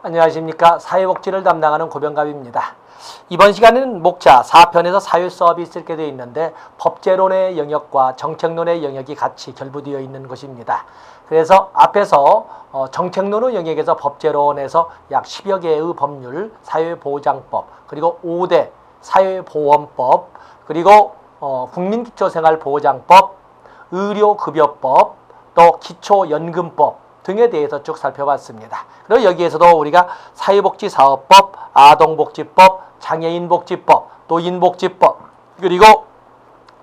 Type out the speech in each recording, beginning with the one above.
안녕하십니까. 사회복지를 담당하는 고병갑입니다. 이번 시간에는 목차 4편에서 사회 수업이 있게 되어 있는데 법제론의 영역과 정책론의 영역이 같이 결부되어 있는 것입니다. 그래서 앞에서 정책론의 영역에서 법제론에서 약 10여 개의 법률, 사회보장법, 그리고 5대 사회보험법, 그리고 국민기초생활보장법, 의료급여법, 또 기초연금법 등에 대해서 쭉 살펴봤습니다. 그리고 여기에서도 우리가 사회복지사업법, 아동복지법, 장애인복지법, 노인복지법, 그리고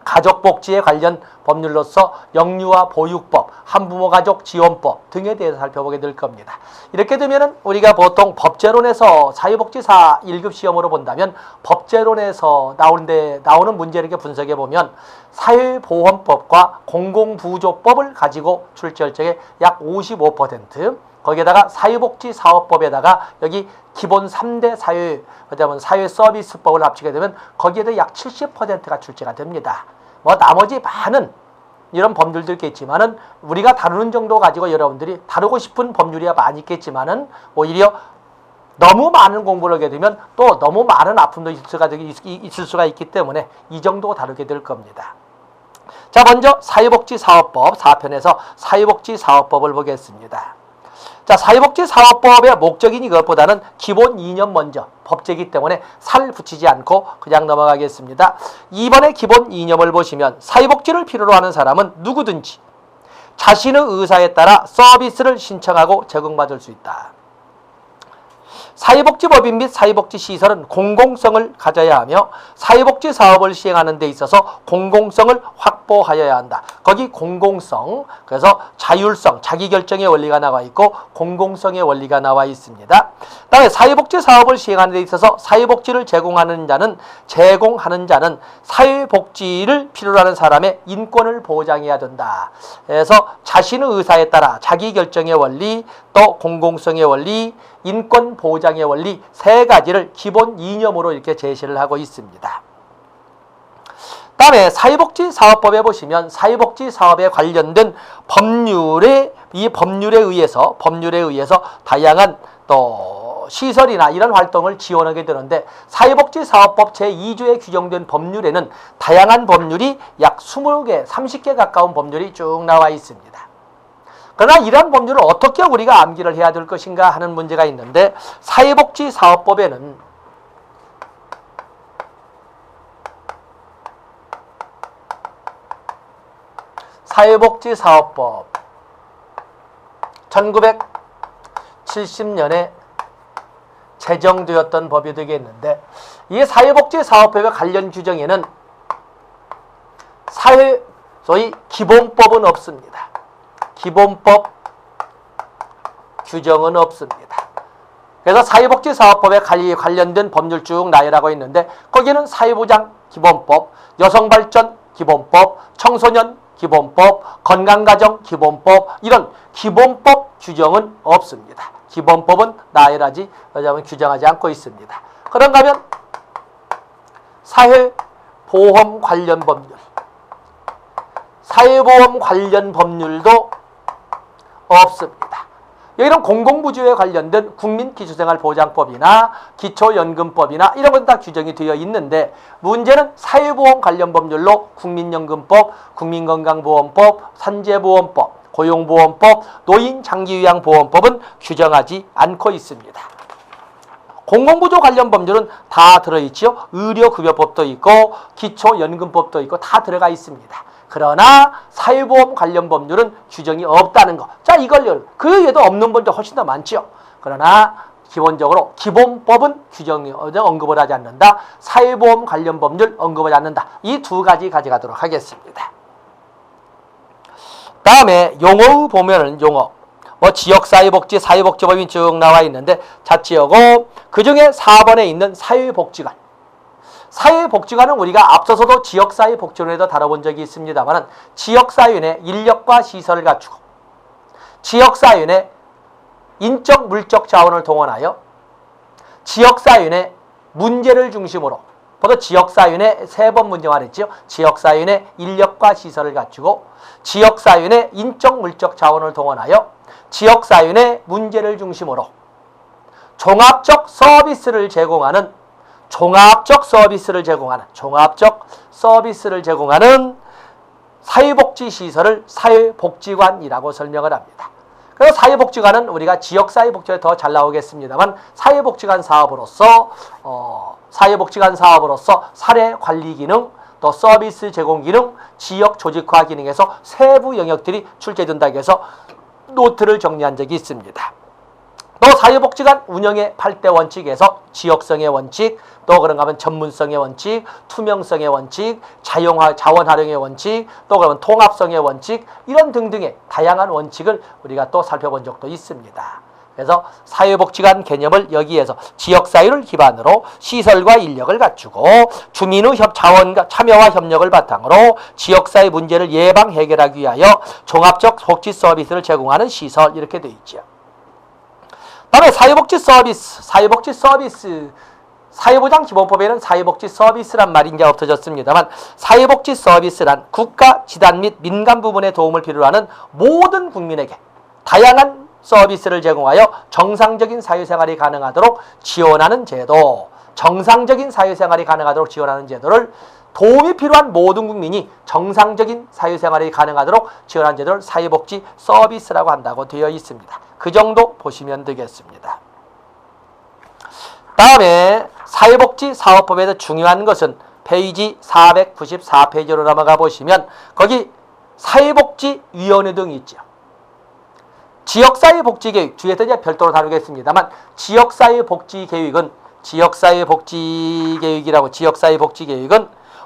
가족복지에 관련 법률로서 영유아 보육법, 한부모가족 지원법 등에 대해서 살펴보게 될 겁니다. 이렇게 되면은 우리가 보통 법제론에서 사회복지사 1급 시험으로 본다면 법제론에서 나오는 문제를 이렇게 분석해 보면 사회보험법과 공공부조법을 가지고 출제할 적에 약 55%, 거기에다가 사회복지사업법에다가 여기 기본 3대 사회서비스법을 합치게 되면 거기에도 약 70%가 출제가 됩니다. 나머지 많은 이런 법률도 있겠지만은 우리가 다루는 정도 가지고 여러분들이 다루고 싶은 법률이 많이 있겠지만은 오히려 너무 많은 공부를 하게 되면 또 너무 많은 아픔도 있을 수가 있기 때문에 이 정도 다루게 될 겁니다. 자, 먼저 사회복지사업법 4편에서 사회복지사업법을 보겠습니다. 자, 사회복지사업법의 목적인 이것보다는 기본 이념 먼저 법제이기 때문에 살 붙이지 않고 그냥 넘어가겠습니다. 이번에 기본 이념을 보시면 사회복지를 필요로 하는 사람은 누구든지 자신의 의사에 따라 서비스를 신청하고 제공받을 수 있다. 사회복지법인 및 사회복지시설은 공공성을 가져야 하며 사회복지 사업을 시행하는 데 있어서 공공성을 확보하여야 한다. 거기 공공성, 그래서 자율성, 자기결정의 원리가 나와 있고 공공성의 원리가 나와 있습니다. 다음에 사회복지 사업을 시행하는 데 있어서 사회복지를 제공하는 자는 사회복지를 필요로 하는 사람의 인권을 보장해야 된다. 그래서 자신의 의사에 따라 자기결정의 원리, 또 공공성의 원리, 인권 보장의 원리 세 가지를 기본 이념으로 이렇게 제시를 하고 있습니다. 다음에 사회복지사업법에 보시면 사회복지사업에 관련된 법률에 의해서 다양한 또 시설이나 이런 활동을 지원하게 되는데 사회복지사업법 제2조에 규정된 법률에는 다양한 법률이 약 20개, 30개 가까운 법률이 쭉 나와 있습니다. 그러나 이러한 법률을 어떻게 우리가 암기를 해야 될 것인가 하는 문제가 있는데 사회복지사업법에는 사회복지사업법 1970년에 제정되었던 법이 되겠는데 이 사회복지사업법의 관련 규정에는 소위 기본법은 없습니다. 기본법 규정은 없습니다. 그래서 사회복지사업법에 관련된 법률 쭉 나열하고 있는데 거기는 사회보장 기본법, 여성발전 기본법, 청소년 기본법, 건강가정 기본법 이런 기본법 규정은 없습니다. 기본법은 규정하지 않고 있습니다. 그런가 하면 사회보험 관련 법률도 없습니다. 여기는 공공부주에 관련된 국민기초생활보장법이나 기초연금법이나 이런 건 다 규정이 되어 있는데 문제는 사회보험 관련 법률로 국민연금법, 국민건강보험법, 산재보험법, 고용보험법, 노인장기요양보험법은 규정하지 않고 있습니다. 공공부조 관련 법률은 다 들어있지요. 의료급여법도 있고 기초연금법도 있고 다 들어가 있습니다. 그러나 사회보험 관련 법률은 규정이 없다는 거. 자, 그 외에도 없는 법도 훨씬 더 많죠. 그러나 기본적으로 기본법은 언급을 하지 않는다. 사회보험 관련 법률 언급하지 않는다. 이 두 가지 가져가도록 하겠습니다. 다음에 용어 보면은 지역사회복지, 사회복지법이 쭉 나와 있는데 자치하고 그중에 4번에 있는 사회복지관. 사회복지관은 우리가 앞서서도 지역사회복지론에도 다뤄본 적이 있습니다만 지역사회 내 인력과 시설을 갖추고 지역사회 내 인적, 물적 자원을 동원하여 지역사회 내 문제를 중심으로 보통 지역사회 내 3번 문제 말했죠. 지역사회 내 인력과 시설을 갖추고 지역사회 내 인적, 물적 자원을 동원하여 지역사회 내 문제를 중심으로 종합적 서비스를 제공하는 사회복지시설을 사회복지관이라고 설명을 합니다. 그래서 사회복지관은 우리가 지역사회복지에 더 잘 나오겠습니다만 사회복지관 사업으로서 사례 관리 기능, 또 서비스 제공 기능, 지역 조직화 기능에서 세부 영역들이 출제된다고 해서 노트를 정리한 적이 있습니다. 또 사회복지관 운영의 8대 원칙에서 지역성의 원칙, 또 그런가 하면 전문성의 원칙, 투명성의 원칙, 자원 활용의 원칙, 또 그러면 통합성의 원칙, 이런 등등의 다양한 원칙을 우리가 또 살펴본 적도 있습니다. 그래서 사회복지관 개념을 여기에서 지역사회를 기반으로 시설과 인력을 갖추고 주민의 자원과 참여와 협력을 바탕으로 지역사회 문제를 예방 해결하기 위하여 종합적 복지 서비스를 제공하는 시설, 이렇게 되어 있죠. 다음에 사회복지 서비스, 사회보장기본법에는 사회복지 서비스란 말이 이제 없어졌습니다만 사회복지 서비스란 국가, 지단 및 민간 부분의 도움을 필요로 하는 모든 국민에게 다양한 서비스를 제공하여 정상적인 사회생활이 가능하도록 지원하는 제도, 제도를 도움이 필요한 모든 국민이 정상적인 사회생활이 가능하도록 지원하는 제도를 사회복지 서비스라고 한다고 되어 있습니다. 그 정도 보시면 되겠습니다. 다음에 사회복지사업법에서 중요한 것은 페이지 494페이지로 넘어가 보시면 거기 사회복지위원회 등이 있죠. 지역사회복지계획, 뒤에서 이제 별도로 다루겠습니다만 지역사회복지계획은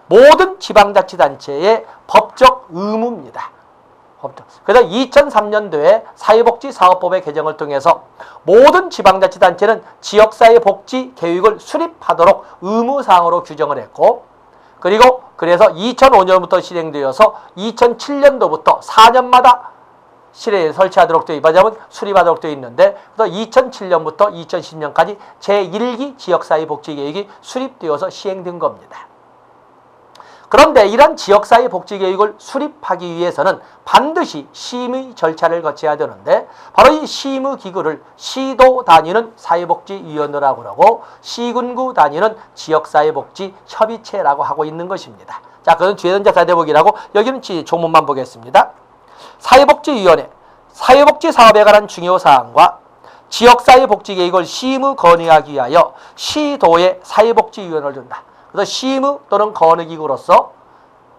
모든 지방자치단체의 법적 의무입니다. 그래서 2003년도에 사회복지사업법의 개정을 통해서 모든 지방자치단체는 지역사회복지계획을 수립하도록 의무사항으로 규정을 했고, 그리고 그래서 2005년부터 실행되어서 2007년도부터 4년마다 설치하도록 되어 있냐면 수립하도록 되어 있는데, 그래서 2007년부터 2010년까지 제1기 지역사회복지계획이 수립되어서 시행된 겁니다. 그런데 이런 지역사회복지계획을 수립하기 위해서는 반드시 심의 절차를 거쳐야 되는데, 바로 이 심의기구를 시도 단위는 사회복지위원회라고 하고 시군구 단위는 지역사회복지협의체라고 하고 있는 것입니다. 자, 그건 뒤에 이제 자대보기라고, 여기는 조문만 보겠습니다. 사회복지위원회, 사회복지사업에 관한 중요사항과 지역사회복지계획을 심의 건의하기 위하여 시도에 사회복지위원회를 둔다. 그래서 심의 또는 건의기구로서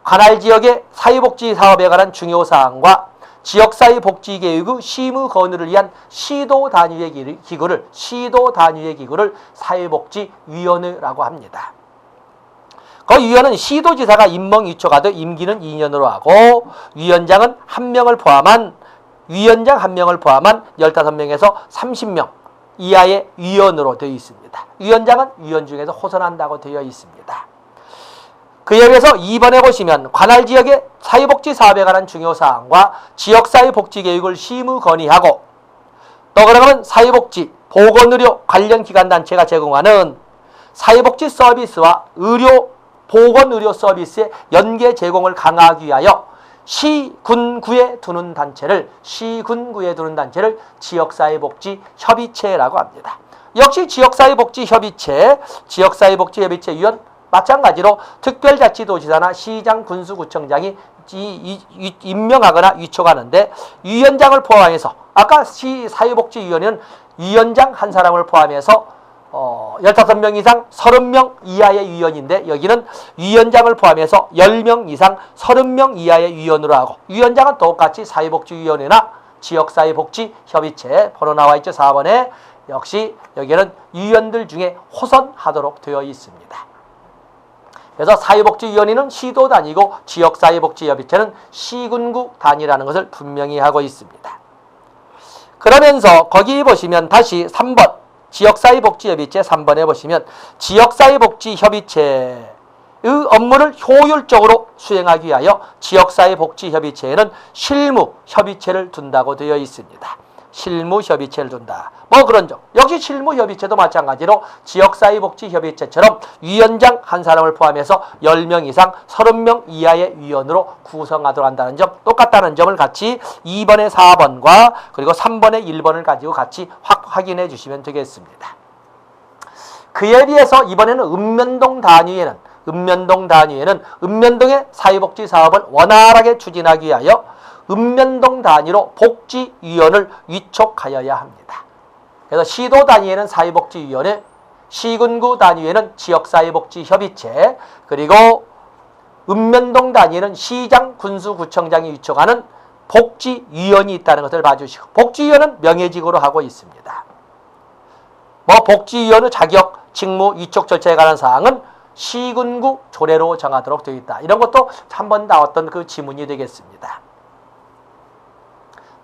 관할 지역의 사회복지사업에 관한 중요사항과 지역사회복지계획의 심의 건의를 위한 시도 단위의 기구를 사회복지위원회라고 합니다. 그 위원은 시도지사가 임명위촉하되 임기는 2년으로 하고 위원장 한 명을 포함한 15명에서 30명 이하의 위원으로 되어 있습니다. 위원장은 위원 중에서 호선한다고 되어 있습니다. 그에 비해서 2번에 보시면 관할 지역의 사회복지 사업에 관한 중요사항과 지역사회복지계획을 심의 건의하고, 또 그러면 사회복지, 보건의료 관련 기관단체가 제공하는 사회복지 서비스와 보건의료 서비스의 연계 제공을 강화하기 위하여 시군구에 두는 단체를 지역사회복지협의체라고 합니다. 역시 지역사회복지협의체위원 마찬가지로 특별자치도지사나 시장, 군수구청장이 임명하거나 위촉하는데, 위원장을 포함해서 아까 사회복지위원회는 위원장 한 사람을 포함해서 15명 이상 30명 이하의 위원인데, 여기는 위원장을 포함해서 10명 이상 30명 이하의 위원으로 하고, 위원장은 똑같이 사회복지위원회나 지역사회복지협의체, 번호 나와 있죠. 4번에 역시 여기는 위원들 중에 호선하도록 되어 있습니다. 그래서 사회복지위원회는 시도 단위고 지역사회복지협의체는 시군구 단위라는 것을 분명히 하고 있습니다. 그러면서 거기 보시면 다시 3번 지역사회복지협의체 3번에 보시면 지역사회복지협의체의 업무를 효율적으로 수행하기 위하여 지역사회복지협의체에는 실무협의체를 둔다고 되어 있습니다. 실무협의체를 둔다. 뭐 그런 점. 역시 실무협의체도 마찬가지로 지역사회복지협의체처럼 위원장 한 사람을 포함해서 10명 이상 30명 이하의 위원으로 구성하도록 한다는 점, 똑같다는 점을 같이 2번의 4번과 그리고 3번의 1번을 가지고 같이 확인해 주시면 되겠습니다. 그에 비해서 이번에는 읍면동 단위에는 읍면동의 사회복지 사업을 원활하게 추진하기 위하여 읍면동 단위로 복지위원을 위촉하여야 합니다. 그래서 시도 단위에는 사회복지위원회, 시군구 단위에는 지역사회복지협의체, 그리고 읍면동 단위에는 시장, 군수구청장이 위촉하는 복지위원이 있다는 것을 봐주시고, 복지위원은 명예직으로 하고 있습니다. 복지위원의 자격, 직무, 위촉 절차에 관한 사항은 시군구 조례로 정하도록 되어 있다. 이런 것도 한번 나왔던 그 지문이 되겠습니다.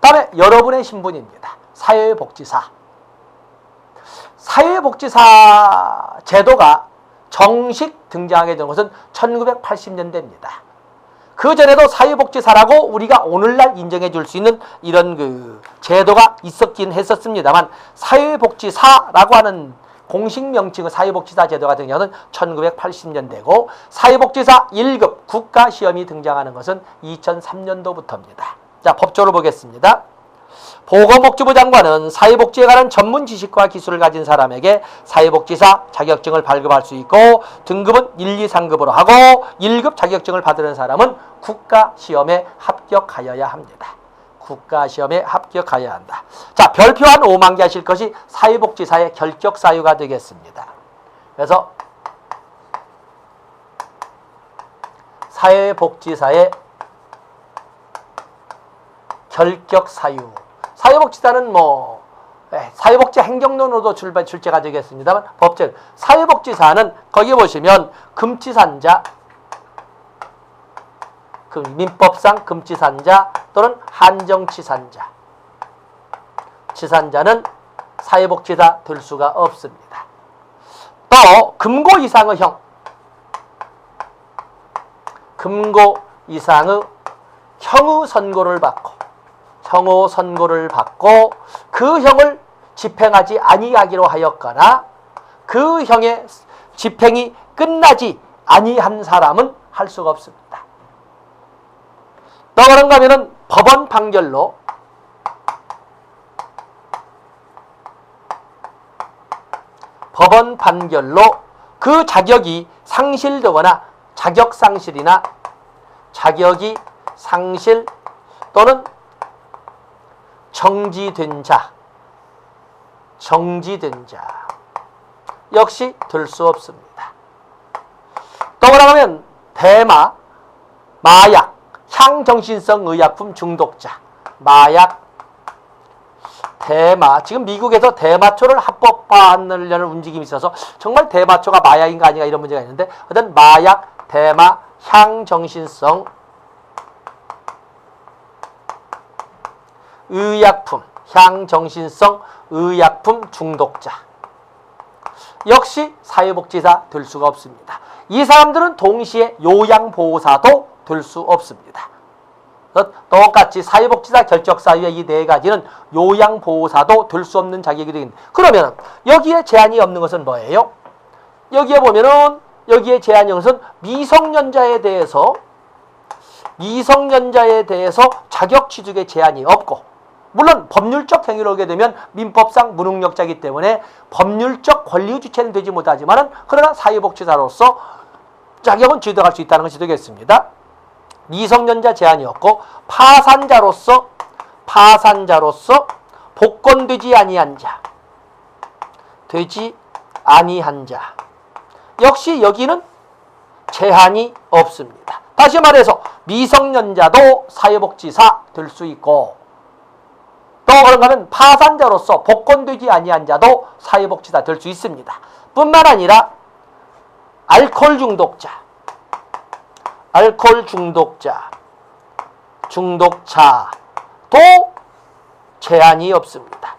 다음에 여러분의 신분입니다. 사회복지사. 사회복지사 제도가 정식 등장하게 된 것은 1980년대입니다. 그 전에도 사회복지사라고 우리가 오늘날 인정해 줄 수 있는 이런 그 제도가 있었긴 했었습니다만, 사회복지사라고 하는 공식 명칭의 사회복지사 제도가 등장하는 1980년대고, 사회복지사 1급 국가시험이 등장하는 것은 2003년도부터입니다. 자, 법조를 보겠습니다. 보건복지부 장관은 사회복지에 관한 전문 지식과 기술을 가진 사람에게 사회복지사 자격증을 발급할 수 있고, 등급은 1, 2, 3급으로 하고 1급 자격증을 받는 사람은 국가시험에 합격하여야 합니다. 국가시험에 합격하여야 한다. 자, 별표 한 5만 개 하실 것이 사회복지사의 결격사유가 되겠습니다. 그래서 사회복지사의 결격사유. 사회복지사는 사회복지 행정론으로도 출제가 되겠습니다만, 법적 사회복지사는 거기 보시면 금치산자, 민법상 금치산자 또는 한정치산자, 치산자는 사회복지사 될 수가 없습니다. 또 금고 이상의 형, 금고 이상의 형의 선고를 받고 그 형을 집행하지 아니하기로 하였거나 그 형의 집행이 끝나지 아니한 사람은 할 수가 없습니다. 또 그런가 하면은 법원 판결로 그 자격이 상실되거나 자격상실이나 자격이 상실 또는 정지된 자 역시 될 수 없습니다. 또 그러면 대마, 마약, 향정신성 의약품 중독자, 마약, 대마, 지금 미국에서 대마초를 합법화하려는 움직임이 있어서 정말 대마초가 마약인가 아닌가 이런 문제가 있는데, 어떤 마약, 대마, 향정신성 의약품, 향정신성 의약품 중독자 역시 사회복지사 될 수가 없습니다. 이 사람들은 동시에 요양보호사도 될 수 없습니다. 똑같이 사회복지사 결격사유의 이 네 가지는 요양보호사도 될 수 없는 자격이 되겠는데, 그러면 여기에 제한이 없는 것은 뭐예요? 여기에 보면은 여기에 제한이 없는 것은 미성년자에 대해서 자격 취득에 제한이 없고, 물론 법률적 행위를 하게 되면 민법상 무능력자이기 때문에 법률적 권리의 주체는 되지 못하지만, 그러나 사회복지사로서 자격은 취득할 수 있다는 것이 되겠습니다. 미성년자 제한이 없고, 파산자로서 복권되지 아니한 자 역시 여기는 제한이 없습니다. 다시 말해서 미성년자도 사회복지사 될 수 있고, 또 그런가 하면 파산자로서 복권되지 아니한 자도 사회복지사 될 수 있습니다. 뿐만 아니라 알코올 중독자도 제한이 없습니다.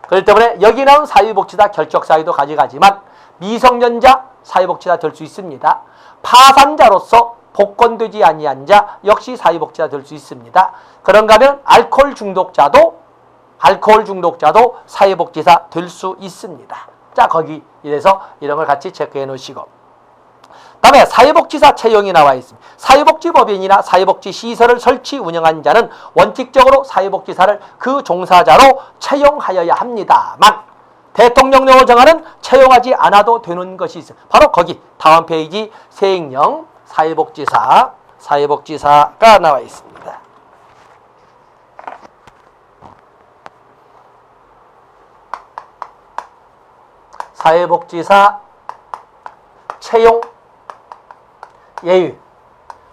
그렇기 때문에 여기 나온 사회복지사 결격사유도 가져가지만 미성년자 사회복지사 될 수 있습니다. 파산자로서 복권되지 아니한 자 역시 사회복지사 될 수 있습니다. 그런가 하면 알코올 중독자도 사회복지사 될 수 있습니다. 자, 거기 이래서 이런 걸 같이 체크해 놓으시고, 다음에 사회복지사 채용이 나와 있습니다. 사회복지법인이나 사회복지 시설을 설치 운영한 자는 원칙적으로 사회복지사를 그 종사자로 채용하여야 합니다만, 대통령령으로 정하는 채용하지 않아도 되는 것이 있어요. 바로 거기 다음 페이지 세익령 사회복지사가 나와 있습니다. 사회복지사 채용 예외.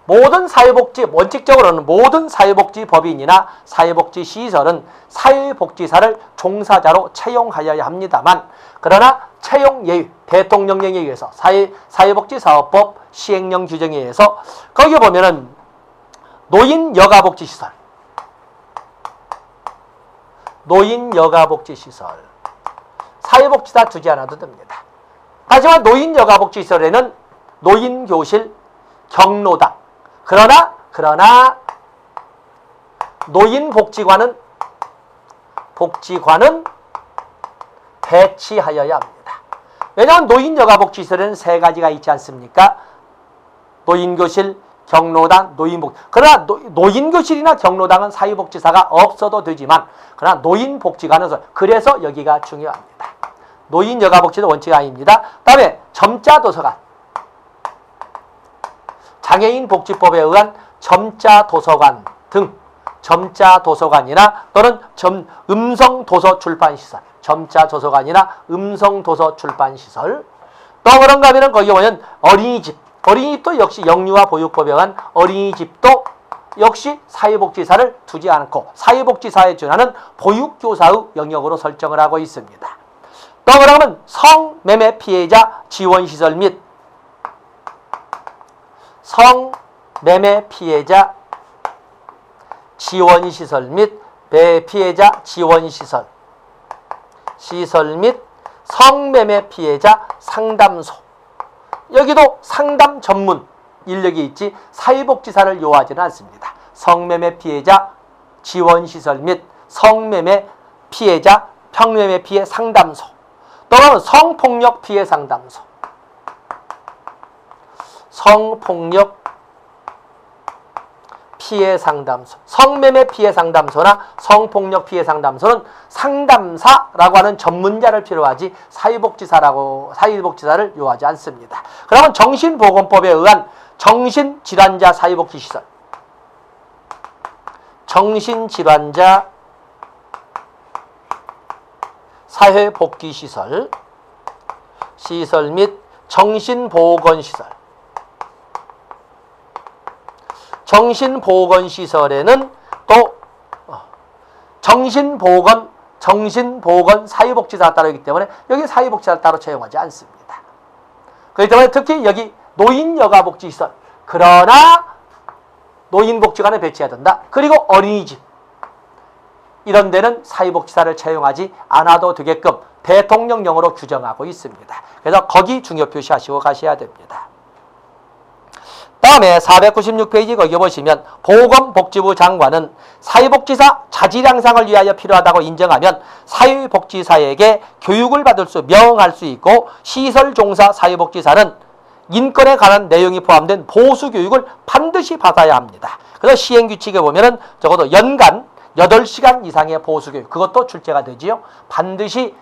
모든 사회복지, 원칙적으로는 모든 사회복지 법인이나 사회복지 시설은 사회복지사를 종사자로 채용하여야 합니다만, 그러나 채용 예외, 대통령령에 의해서 사회복지사업법 시행령 규정에 의해서 거기 보면은 노인 여가복지시설, 사회복지사 두지 않아도 됩니다. 하지만 노인 여가복지시설에는 노인교실, 경로당, 그러나 노인복지관은 배치하여야 합니다. 왜냐하면 노인 여가복지시설에는 세 가지가 있지 않습니까? 노인교실, 경로당, 노인복지. 그러나 노인교실이나 경로당은 사회복지사가 없어도 되지만, 그러나 노인복지관은, 그래서 여기가 중요합니다. 노인 여가복지도 원칙이 아닙니다. 다음에 점자도서관, 장애인복지법에 의한 점자도서관 등, 점자도서관이나 또는 음성도서 출판시설, 점자도서관이나 음성도서 출판시설. 또 그런가 하면 거기 보면 어린이집도 역시 영유아 보육법에 의한 어린이집도 역시 사회복지사를 두지 않고 사회복지사에 준하는 보육교사의 영역으로 설정을 하고 있습니다. 또 그러면 성매매 피해자 지원시설 및 성매매 피해자 지원시설 및 피해자 지원시설 및 성매매 피해자 상담소. 여기도 상담 전문 인력이 있지 사회복지사를 요하지는 않습니다. 성매매 피해자 지원시설 및 성매매 피해자 평매매 피해 상담소. 또는 성폭력 피해 상담소. 성폭력 피해 상담소, 성매매 피해 상담소나 성폭력 피해 상담소는 상담사라고 하는 전문자를 필요로 하지 사회복지사를 요하지 않습니다. 그러면 정신보건법에 의한 정신질환자 사회복지시설, 정신질환자 사회복지시설 및 정신보건시설. 정신보건시설에는 또 정신보건 사회복지사가 따로 있기 때문에 여기 사회복지사를 따로 채용하지 않습니다. 그렇기 때문에 특히 여기 노인여가복지시설, 그러나 노인복지관에 배치해야 된다. 그리고 어린이집, 이런 데는 사회복지사를 채용하지 않아도 되게끔 대통령령으로 규정하고 있습니다. 그래서 거기 중요 표시하시고 가셔야 됩니다. 다음에 496페이지 거기 보시면 보건복지부 장관은 사회복지사 자질 향상을 위하여 필요하다고 인정하면 사회복지사에게 교육을 받을 수 명할 수 있고, 시설종사 사회복지사는 인권에 관한 내용이 포함된 보수교육을 반드시 받아야 합니다. 그래서 시행규칙에 보면은 적어도 연간 8시간 이상의 보수교육, 그것도 출제가 되지요. 반드시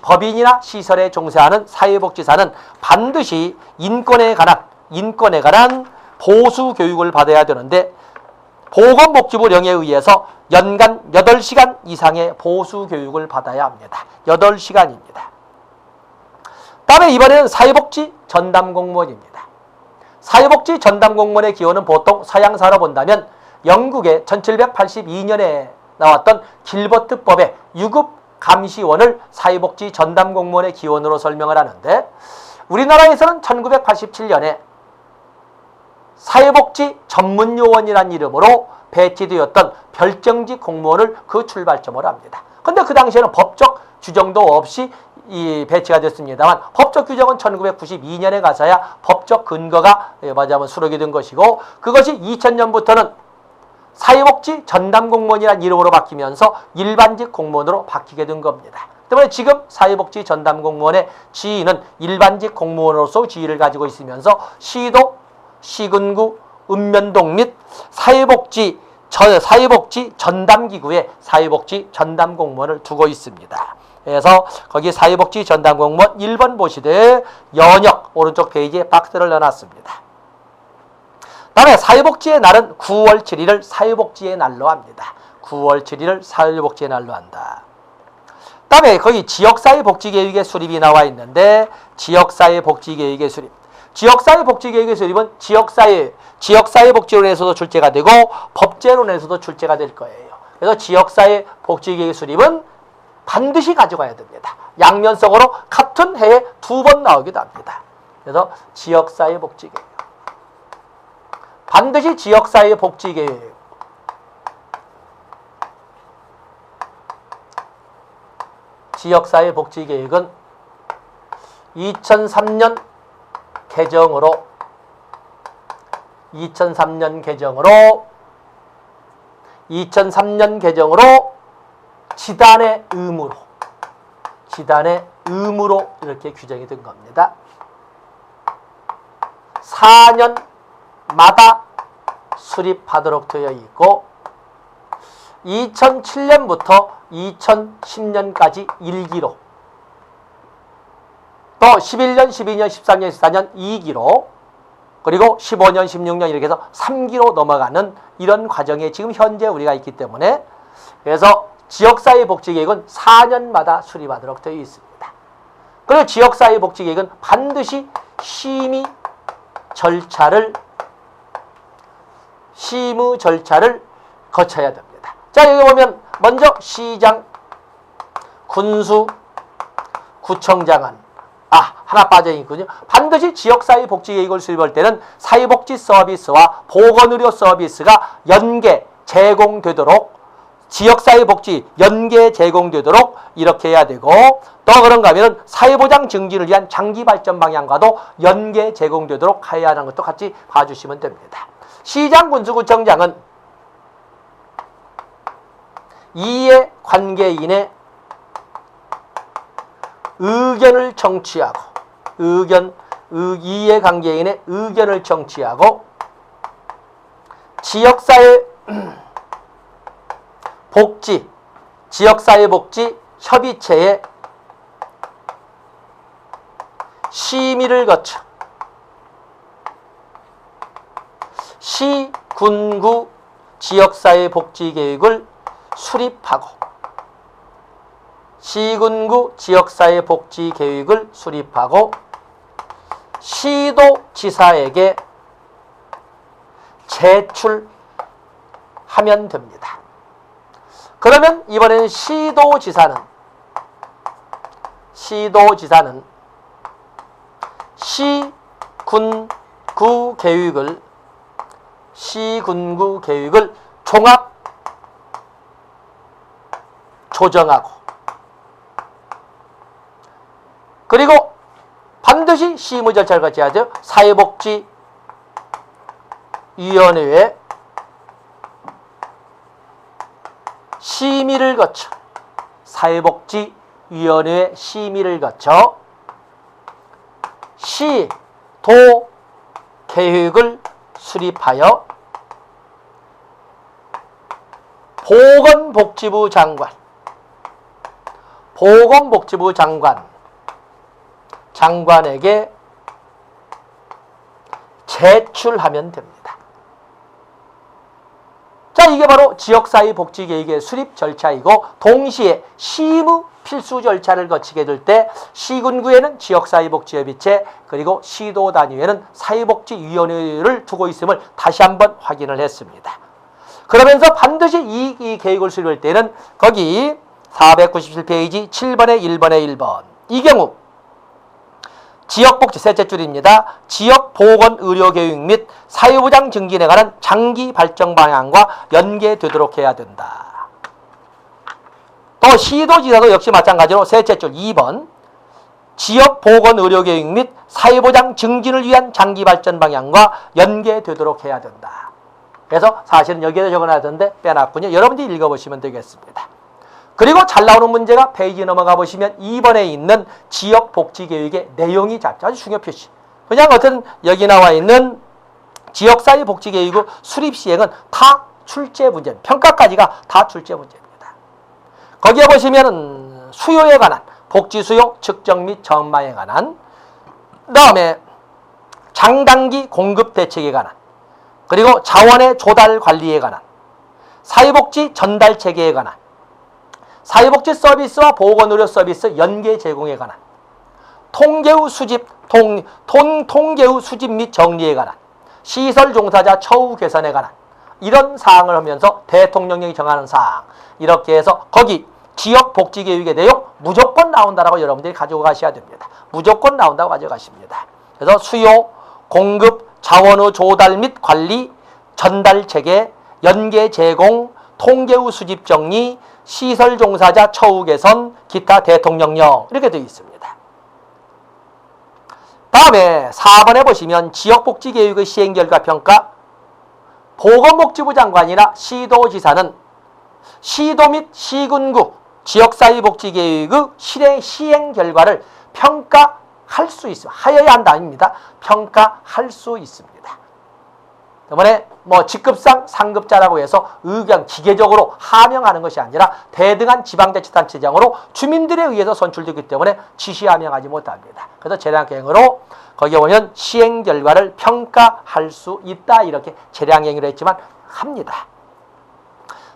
법인이나 시설에 종사하는 사회복지사는 반드시 인권에 관한 보수교육을 받아야 되는데, 보건복지부령에 의해서 연간 8시간 이상의 보수교육을 받아야 합니다. 8시간입니다. 다음에 이번에는 사회복지 전담공무원입니다. 사회복지 전담공무원의 기호는 보통 서양사로 본다면 영국의 1782년에 나왔던 길버트법의 유급 감시원을 사회복지 전담공무원의 기원으로 설명을 하는데, 우리나라에서는 1987년에 사회복지 전문요원이라는 이름으로 배치되었던 별정직 공무원을 그 출발점으로 합니다. 근데 그 당시에는 법적 규정도 없이 배치가 됐습니다만, 법적 규정은 1992년에 가서야 법적 근거가 맞아면 수록이 된 것이고, 그것이 2000년부터는 사회복지 전담공무원이라는 이름으로 바뀌면서 일반직 공무원으로 바뀌게 된 겁니다. 때문에 지금 사회복지 전담공무원의 지위는 일반직 공무원으로서 지위를 가지고 있으면서 시도, 시군구, 읍면동 및 사회복지 사회복지 전담기구에 사회복지 전담 공무원을 두고 있습니다. 그래서 거기 사회복지 전담 공무원 1번 보시되 연역 오른쪽 페이지에 박스를 넣어놨습니다. 다음에 사회복지의 날은 9월 7일을 사회복지의 날로 합니다. 9월 7일을 사회복지의 날로 한다. 다음에 거기 지역사회복지계획의 수립이 나와 있는데 지역사회복지계획의 수립. 지역사회복지계획의 수립은 지역사회복지론에서도 출제가 되고 법제론에서도 출제가 될 거예요. 그래서 지역사회복지계획의 수립은 반드시 가져가야 됩니다. 양면성으로 같은 해에 2번 나오기도 합니다. 그래서 지역사회복지계획. 반드시 지역사회복지계획. 지역사회복지계획은 2003년 개정으로 2003년 개정으로 지단의 의무로 이렇게 규정이 된 겁니다. 4년마다 수립하도록 되어 있고 2007년부터 2010년까지 1기로 또 11년, 12년, 13년, 14년 2기로 그리고 15년, 16년 이렇게 해서 3기로 넘어가는 이런 과정에 지금 현재 우리가 있기 때문에 그래서 지역사회복지계획은 4년마다 수립하도록 되어 있습니다. 그리고 지역사회복지계획은 반드시 심의 절차를 거쳐야 됩니다. 자, 여기 보면 먼저 시장, 군수, 구청장은 하나 빠져있군요. 반드시 지역사회복지계획을 수립할 때는 사회복지 서비스와 보건의료 서비스가 연계 제공되도록 지역사회복지 연계 제공되도록 이렇게 해야 되고 또 그런가 하면 사회보장 증진을 위한 장기발전 방향과도 연계 제공되도록 해야 하는 것도 같이 봐주시면 됩니다. 시장, 군수, 구청장은 이해관계인의 의견을 청취하고 이해관계인의 의견을 청취하고 지역사회복지 협의체의 심의를 거쳐 시, 군구 지역사회복지계획을 수립하고 시군구 지역사회복지계획을 수립하고 시도지사에게 제출하면 됩니다. 그러면 이번에는 시도지사는 시군구 계획을 종합 조정하고 그리고 반드시 심의 절차를 거쳐야 돼요. 사회복지위원회에 심의를 거쳐 사회복지위원회에 심의를 거쳐 시도 계획을 수립하여 보건복지부 장관에게 제출하면 됩니다. 자, 이게 바로 지역사회복지계획의 수립 절차이고 동시에 심의 필수 절차를 거치게 될 때 시군구에는 지역사회복지협의체 그리고 시도 단위에는 사회복지위원회를 두고 있음을 다시 한번 확인을 했습니다. 그러면서 반드시 이 계획을 수립할 때는 거기 497페이지 7번에 1번에 1번 이 경우 지역복지 셋째 줄입니다. 지역보건의료계획 및 사회보장 증진에 관한 장기 발전 방향과 연계되도록 해야 된다. 또 시도지사도 역시 마찬가지로 셋째 줄 2번 지역보건의료계획 및 사회보장 증진을 위한 장기 발전 방향과 연계되도록 해야 된다. 그래서 사실은 여기에다 적어놨던데 빼놨군요. 여러분들이 읽어보시면 되겠습니다. 그리고 잘 나오는 문제가 페이지 넘어가 보시면 2번에 있는 지역복지계획의 내용이 아주 중요 표시. 그냥 어떤 여기 나와 있는 지역사회복지계획의 수립 시행은 다 출제 문제, 평가까지가 다 출제 문제입니다. 거기에 보시면은 수요에 관한, 복지 수요 측정 및 전망에 관한, 그다음에 장단기 공급 대책에 관한, 그리고 자원의 조달 관리에 관한, 사회복지 전달 체계에 관한, 사회복지 서비스와 보건의료 서비스 연계 제공에 관한, 통계의 수집, 통계의 수집 및 정리에 관한, 시설 종사자 처우 개선에 관한 이런 사항을 하면서 대통령령이 정하는 사항, 이렇게 해서 거기 지역복지계획의 내용 무조건 나온다라고 여러분들이 가지고 가셔야 됩니다. 무조건 나온다고 가져가십니다. 그래서 수요, 공급, 자원의 조달 및 관리, 전달 체계, 연계 제공, 통계의 수집 정리, 시설 종사자 처우 개선, 기타 대통령령 이렇게 되어 있습니다. 다음에 4번에 보시면 지역복지계획의 시행결과 평가, 보건복지부 장관이나 시도지사는 시도 및 시군구 지역사회복지계획의 시행 결과를 평가할 수 있습니다. 하여야 한다 아닙니다. 평가할 수 있습니다. 때문에 직급상 상급자라고 해서 의견 기계적으로 하명하는 것이 아니라 대등한 지방자치단체장으로 주민들에 의해서 선출되기 때문에 지시하명하지 못합니다. 그래서 재량행위로 거기에 보면 시행 결과를 평가할 수 있다 이렇게 재량행위로 했지만 합니다.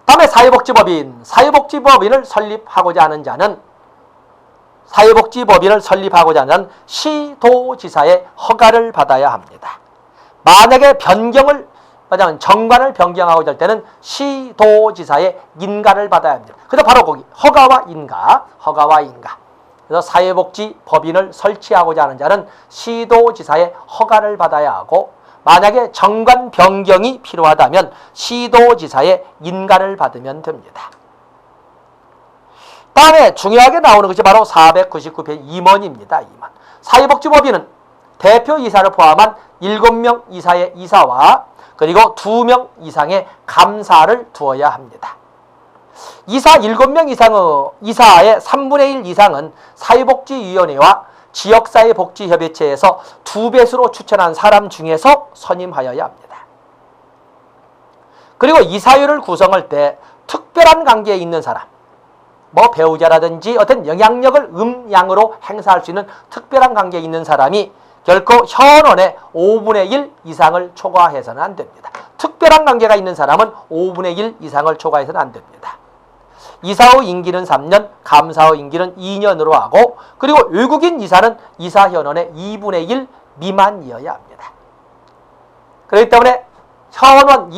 다음에 사회복지법인, 사회복지법인을 설립하고자 하는 자는 시도지사의 허가를 받아야 합니다. 만약에 변경을 하자면 정관을 변경하고자 할 때는 시도지사의 인가를 받아야 합니다. 그래서 바로 거기 허가와 인가. 그래서 사회복지법인을 설치하고자 하는 자는 시도지사의 허가를 받아야 하고, 만약에 정관 변경이 필요하다면 시도지사의 인가를 받으면 됩니다. 다음에 중요하게 나오는 것이 바로 499페이지 2번입니다. 2번. 사회복지법인은 대표이사를 포함한 7명 이상의 이사와 그리고 2명 이상의 감사를 두어야 합니다. 이사 7명 이상의 이사의 3분의 1 이상은 사회복지위원회와 지역사회복지협의체에서 2배수로 추천한 사람 중에서 선임하여야 합니다. 그리고 이사회를 구성할 때 특별한 관계에 있는 사람, 배우자라든지 어떤 영향력을 음양으로 행사할 수 있는 특별한 관계에 있는 사람이 결코 현원의 5분의 1 이상을 초과해서는 안 됩니다. 특별한 관계가 있는 사람은 5분의 1 이상을 초과해서는 안 됩니다. 이사의 임기는 3년, 감사의 임기는 2년으로 하고, 그리고 외국인 이사는 이사 현원의 2분의 1 미만이어야 합니다. 그렇기 때문에 현원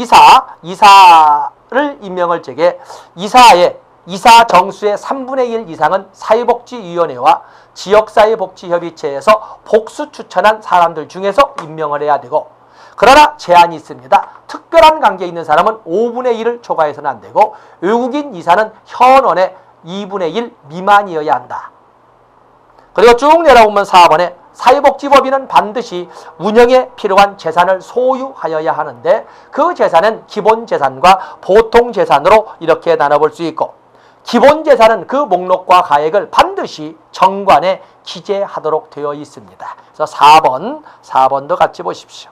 이사를 임명할 적에 이사 정수의 3분의 1 이상은 사회복지위원회와 지역사회복지협의체에서 복수 추천한 사람들 중에서 임명을 해야 되고, 그러나 제한이 있습니다. 특별한 관계에 있는 사람은 5분의 1을 초과해서는 안 되고, 외국인 이사는 현원의 2분의 1 미만이어야 한다. 그리고 쭉 내려오면 4번에 사회복지법인은 반드시 운영에 필요한 재산을 소유하여야 하는데, 그 재산은 기본재산과 보통재산으로 이렇게 나눠볼 수 있고, 기본재산은 그 목록과 가액을 반드시 정관에 기재하도록 되어 있습니다. 그래서 4번도 같이 보십시오.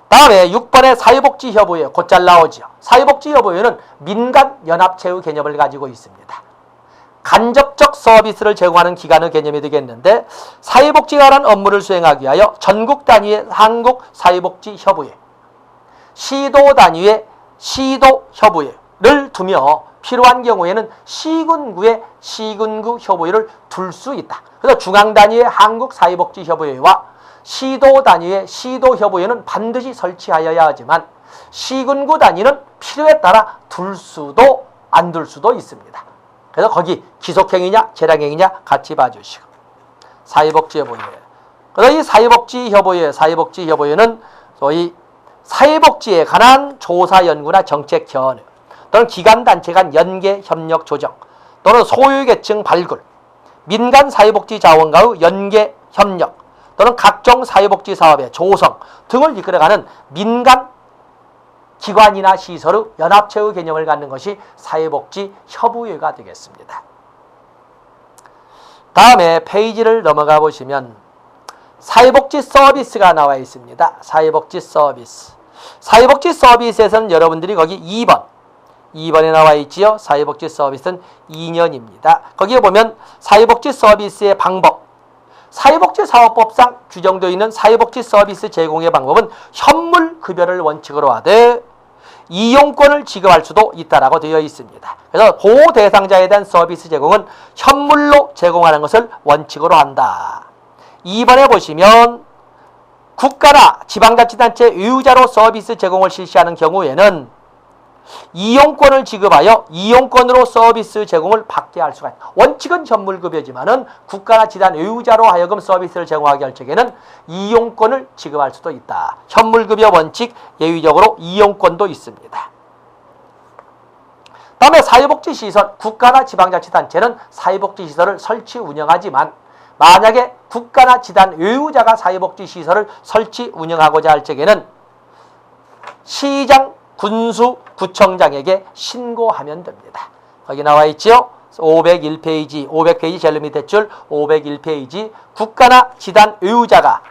다음에 6번의 사회복지협의회, 곧잘 나오죠. 사회복지협의회는 민간연합체의 개념을 가지고 있습니다. 간접적 서비스를 제공하는 기관의 개념이 되겠는데, 사회복지에 관한 업무를 수행하기 위하여 전국 단위의 한국사회복지협의회, 시도 단위의 시도협의회를 두며 필요한 경우에는 시군구의 시군구협의회를 둘 수 있다. 그래서 중앙 단위의 한국사회복지협의회와 시도 단위의 시도협의회는 반드시 설치하여야 하지만, 시군구 단위는 필요에 따라 둘 수도 안 둘 수도 있습니다. 그래서 거기 기속행위냐 재량행위냐 같이 봐주시고. 사회복지협의회. 그래서 이 사회복지협의회는 소위 사회복지에 관한 조사 연구나 정책 견해 또는 기관단체 간 연계 협력 조정 또는 소유계층 발굴, 민간 사회복지 자원과의 연계 협력 또는 각종 사회복지 사업의 조성 등을 이끌어가는 민간 기관이나 시설의 연합체의 개념을 갖는 것이 사회복지협의회가 되겠습니다. 다음에 페이지를 넘어가 보시면 사회복지 서비스가 나와 있습니다. 사회복지 서비스. 사회복지 서비스에서는 여러분들이 거기 2번에 나와 있지요. 사회복지 서비스는 2년입니다. 거기에 보면 사회복지 서비스의 방법, 사회복지사업법상 규정되어 있는 사회복지 서비스 제공의 방법은 현물급여를 원칙으로 하되 이용권을 지급할 수도 있다라고 되어 있습니다. 그래서 보호 대상자에 대한 서비스 제공은 현물로 제공하는 것을 원칙으로 한다. 2번에 보시면 국가나 지방자치단체 의무자로 서비스 제공을 실시하는 경우에는 이용권을 지급하여 이용권으로 서비스 제공을 받게 할 수가 있다. 원칙은 현물급여지만은 국가나 지단 의무자로 하여금 서비스를 제공하게 할 적에는 이용권을 지급할 수도 있다. 현물급여 원칙 예외적으로 이용권도 있습니다. 다음에 사회복지시설, 국가나 지방자치단체는 사회복지시설을 설치 운영하지만 만약에 국가나 지단 의무자가 사회복지시설을 설치 운영하고자 할 적에는 시장, 군수, 구청장에게 신고하면 됩니다. 거기 나와 있지요. 501페이지, 500페이지 제일 밑에 줄 501페이지 국가나 지단 의무자가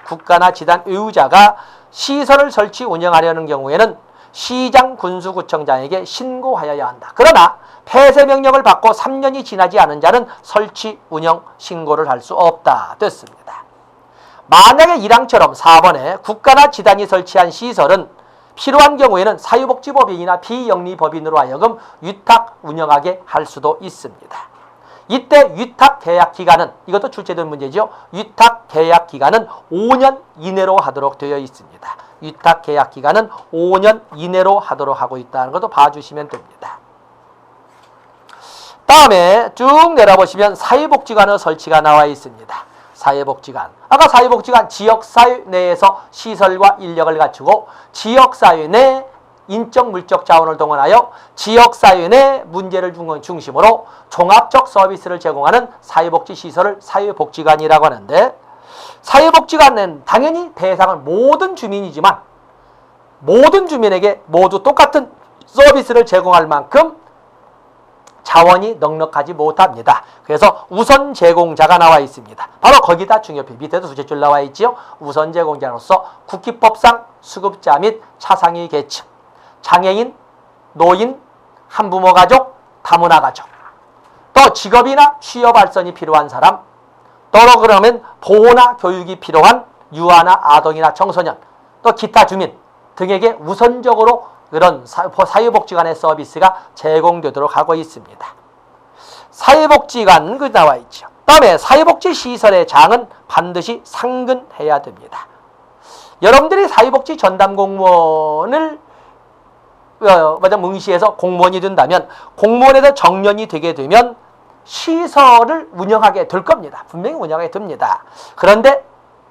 시설을 설치 운영하려는 경우에는 시장, 군수, 구청장에게 신고하여야 한다. 그러나 폐쇄 명령을 받고 3년이 지나지 않은 자는 설치 운영 신고를 할 수 없다. 됐습니다. 만약에 1항처럼 4번에 국가나 지단이 설치한 시설은 필요한 경우에는 사회복지법인이나 비영리법인으로 하여금 위탁 운영하게 할 수도 있습니다. 이때 위탁 계약 기간은, 이것도 출제된 문제죠. 위탁 계약 기간은 5년 이내로 하도록 되어 있습니다. 위탁 계약 기간은 5년 이내로 하도록 하고 있다는 것도 봐주시면 됩니다. 다음에 쭉 내려보시면 사회복지관의 설치가 나와 있습니다. 사회복지관. 아까 사회복지관 지역사회 내에서 시설과 인력을 갖추고 지역사회 내 인적 물적 자원을 동원하여 지역사회 내 문제를 중심으로 종합적 서비스를 제공하는 사회복지시설을 사회복지관이라고 하는데, 사회복지관은 당연히 대상은 모든 주민이지만 모든 주민에게 모두 똑같은 서비스를 제공할 만큼 자원이 넉넉하지 못합니다. 그래서 우선 제공자가 나와 있습니다. 바로 거기다 중요표 밑에도 두째 줄 나와 있지요. 우선 제공자로서 국기법상 수급자 및 차상위 계층, 장애인, 노인, 한부모 가족, 다문화 가족, 또 직업이나 취업 발전이 필요한 사람, 또 그러면 보호나 교육이 필요한 유아나 아동이나 청소년, 또 기타 주민 등에게 우선적으로 그런 사회복지관의 서비스가 제공되도록 하고 있습니다. 사회복지관 나와 있죠. 다음에 사회복지시설의 장은 반드시 상근해야 됩니다. 여러분들이 사회복지 전담 공무원을 응시해서 공무원이 된다면, 공무원에서 정년이 되게 되면 시설을 운영하게 될 겁니다. 분명히 운영하게 됩니다. 그런데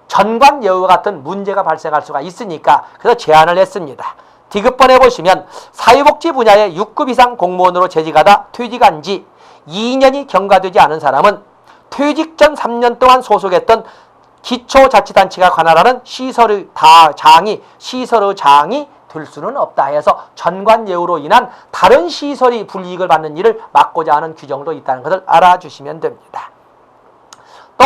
전관 예우와 같은 문제가 발생할 수가 있으니까 그래서 제안을 했습니다. 디귿번에 보시면 사회복지 분야의 6급 이상 공무원으로 재직하다 퇴직한 지 2년이 경과되지 않은 사람은 퇴직 전 3년 동안 소속했던 기초자치단체가 관할하는 시설의 장이 될 수는 없다 해서 전관예우로 인한 다른 시설이 불이익을 받는 일을 막고자 하는 규정도 있다는 것을 알아주시면 됩니다. 또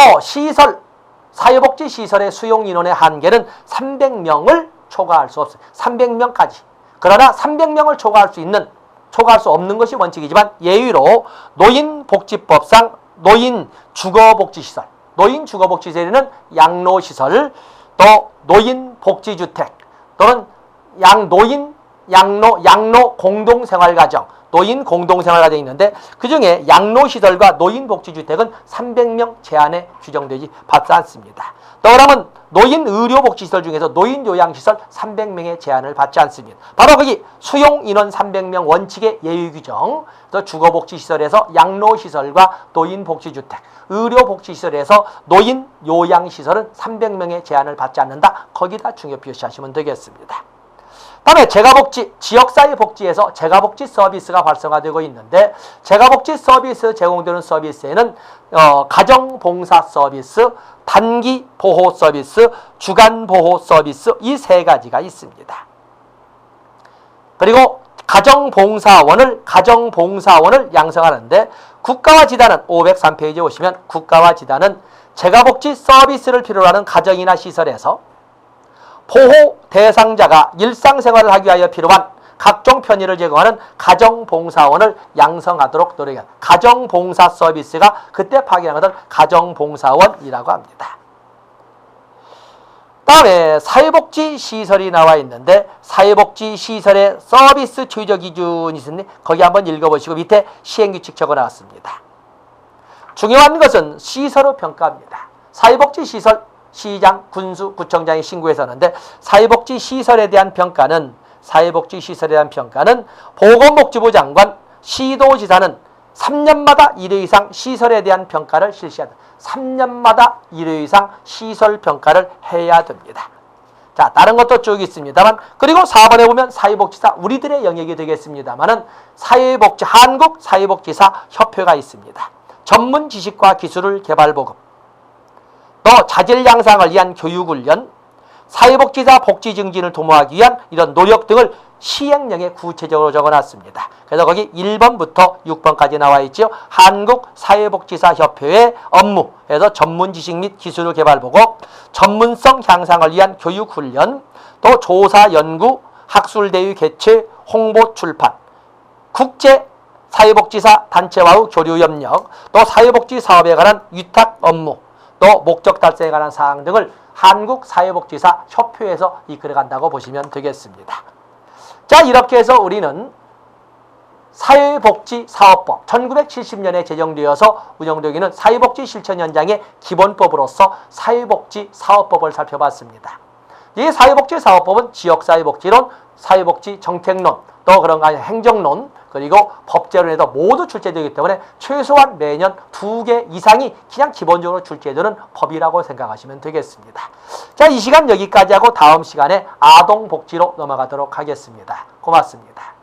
사회복지 시설의 수용 인원의 한계는 300명을 초과할 수 없어요. 300명까지. 그러나 300명을 초과할 수 없는 것이 원칙이지만 예외로 노인복지법상 노인주거복지시설, 노인주거복지시설에는 양로시설, 또 노인복지주택 또는 양로 공동생활가정, 노인 공동생활가정이 있는데 그중에 양로시설과 노인복지주택은 300명 제한에 규정되지 받지 않습니다. 또 그러면 노인의료복지시설 중에서 노인요양시설 300명의 제한을 받지 않습니다. 바로 거기 수용인원 300명 원칙의 예외규정, 주거복지시설에서 양로시설과 노인복지주택, 의료복지시설에서 노인요양시설은 300명의 제한을 받지 않는다. 거기다 중요 표시하시면 되겠습니다. 다음에 재가복지, 지역사회복지에서 재가복지 서비스가 활성화되고 있는데, 재가복지 서비스 제공되는 서비스에는 가정봉사 서비스, 단기보호 서비스, 주간보호 서비스 이 세 가지가 있습니다. 그리고 가정봉사원을 양성하는데, 국가와 지단은 503페이지에 오시면 국가와 지단은 재가복지 서비스를 필요로 하는 가정이나 시설에서 보호 대상자가 일상생활을 하기 위하여 필요한 각종 편의를 제공하는 가정봉사원을 양성하도록 노력해요. 가정봉사 서비스가 그때 파견한 것을 가정봉사원이라고 합니다. 다음에 사회복지시설이 나와 있는데 사회복지시설의 서비스 최저 기준이 있으니 거기 한번 읽어보시고 밑에 시행규칙 적어놨습니다. 중요한 것은 시설의 평가입니다. 사회복지시설 시장, 군수, 구청장이 신고해서 하는데 사회복지시설에 대한 평가는 보건복지부 장관, 시도지사는 3년마다 1회 이상 시설에 대한 평가를 실시한다. 3년마다 1회 이상 시설 평가를 해야 됩니다. 자, 다른 것도 쭉 있습니다만, 그리고 4번에 보면 사회복지사, 우리들의 영역이 되겠습니다만은 한국 사회복지사 협회가 있습니다. 전문 지식과 기술을 개발 보급, 또 자질 양상을 위한 교육훈련, 사회복지사 복지 증진을 도모하기 위한 이런 노력 등을 시행령에 구체적으로 적어놨습니다. 그래서 거기 1번부터 6번까지 나와 있죠. 한국사회복지사 협회의 업무에서 전문 지식 및 기술을 개발 보고 전문성 향상을 위한 교육훈련, 또 조사 연구, 학술대회 개최, 홍보 출판, 국제 사회복지사 단체와의 교류 협력, 또 사회복지 사업에 관한 위탁 업무, 또 목적 달성에 관한 사항 등을 한국사회복지사 협회에서 이끌어간다고 보시면 되겠습니다. 자, 이렇게 해서 우리는 사회복지사업법 1970년에 제정되어서 운영되고 있는 사회복지 실천 현장의 기본법으로서 사회복지사업법을 살펴봤습니다. 이 사회복지사업법은 지역사회복지론, 사회복지 정책론, 또 그런 행정론, 그리고 법제론에도 모두 출제되기 때문에 최소한 매년 2개 이상이 그냥 기본적으로 출제되는 법이라고 생각하시면 되겠습니다. 자, 이 시간 여기까지 하고 다음 시간에 아동복지로 넘어가도록 하겠습니다. 고맙습니다.